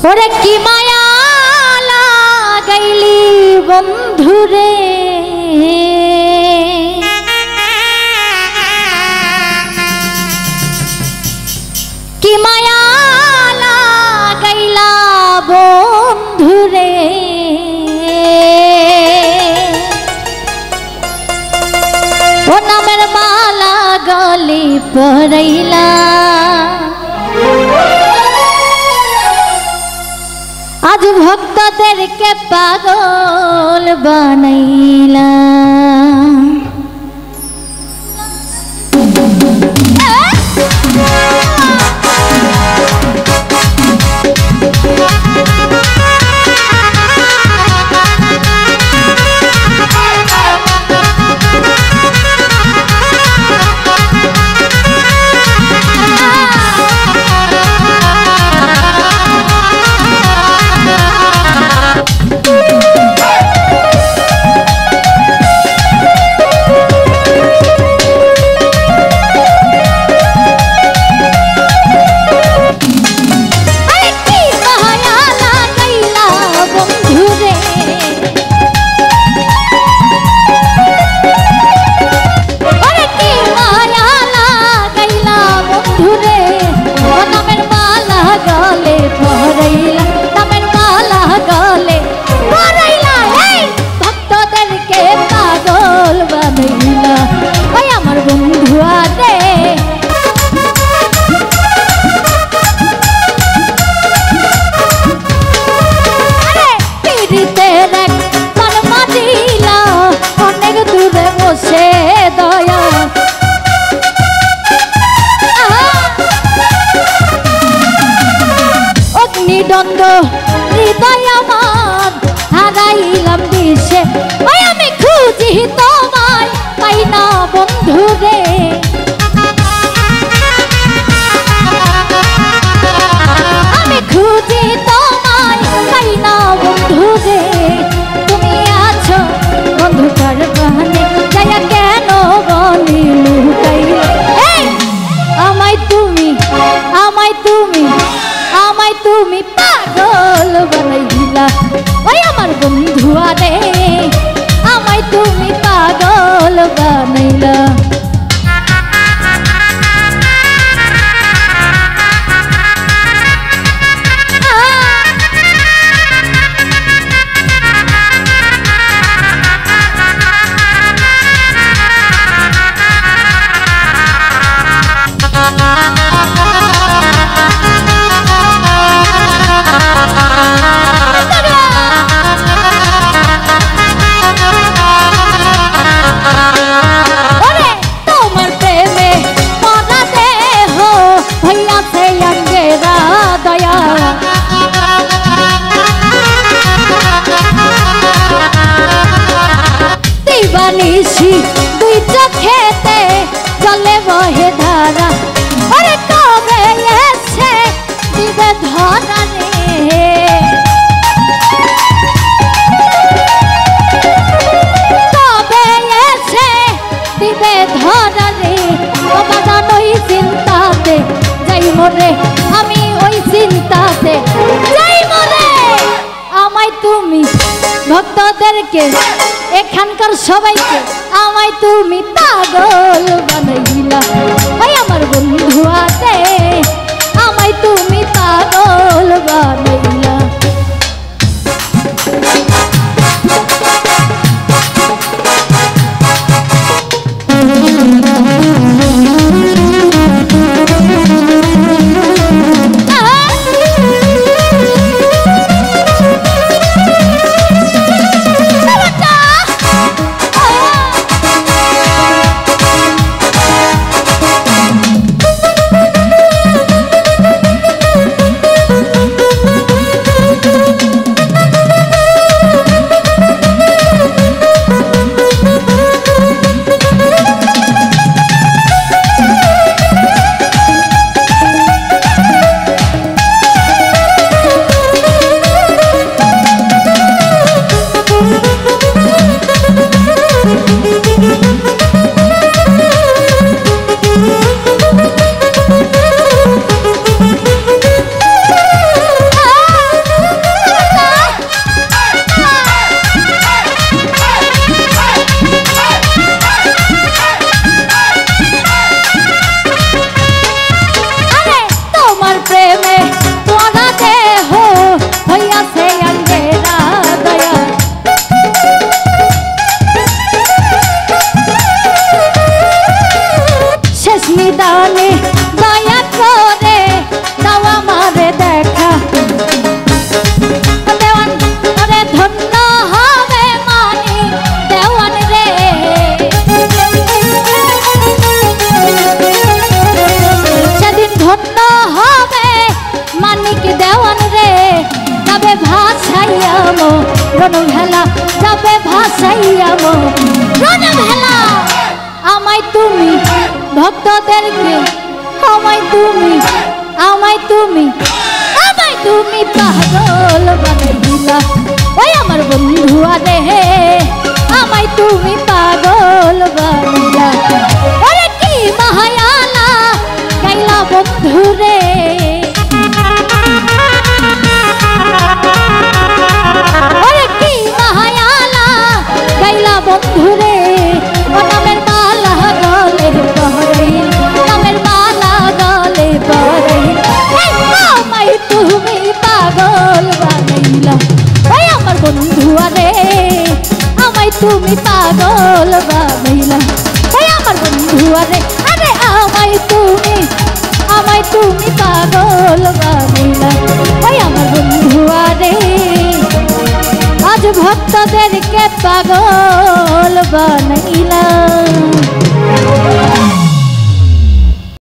ওরে কি মায়া লাগাইলি বন্ধুরে কি মায়া লাগাইলা বন্ধুরে ও নামের মালা গলে পরাইলা आज भक्तদেরকে পাগল বানাইলা দ্বন্দ্ব হৃদয় আমার হারাইলাম দিশে ওই আমি খুঁজি তোমায় পাই না বন্ধুরে আমি খুঁজি তোমায় পাই না বন্ধুরে তুমি আছো বন্ধুটার বাহানে যাইয়া কেন বলি লুকাইলে আমায় তুমি তুমি পাগল বানাইলা ওই আমার বন্ধু আরে আমায় তুমি পাগল বানাইলা নিশি দুই চোখেতে জলে বহে ধারা ওরে কবে এসে দিবে ধরা রে কবে এসে দিবে ধরা রে বাবা জানোই চিন্তাতে যাই মরে আমি ওই চিন্তাতে যাই মরে আমায় তুমি ভক্তদেরকে এখানকার সবাইকে আমায় তুমি পাগল বানাইলা ওই আমার বন্ধু আছে আমায় তুমি পাগল বানাইলা প্রতিদানে দয়া করে দাও আমারে দেখা দেওয়ান ওরে ধন্য হবে মানি দেওয়ান রে সেদিন ধন্য হবে মানিক দেওয়ান রে যাবে ভাসাইয়া মো রণভেলা যাবে ভাসাইয়া মো রণভেলা আমায় তুমি ভক্তদেরকে আমায় তুমি পাগল বানাইলা ওই আমার বন্ধু আরে আমায় তুমি পাগল বানাইলা ওরে কি মায়ালা গাইলা বন্ধু রে ওরে কি মায়ালা গাইলা বন্ধু রে ও নামের মালা গলে পরাইল নামের মালা গলে পরাইল আমায় তুমি পাগল বানাইলা ওই আমার বন্ধু আরে আমায় তুমি পাগল বানাইলা ওই আমার বন্ধু আরে আরে আমায় তুমি পাগল বানাইলা ওই আমার বন্ধু আরে আজ ভক্তদেরকে পাগল বানাইলা।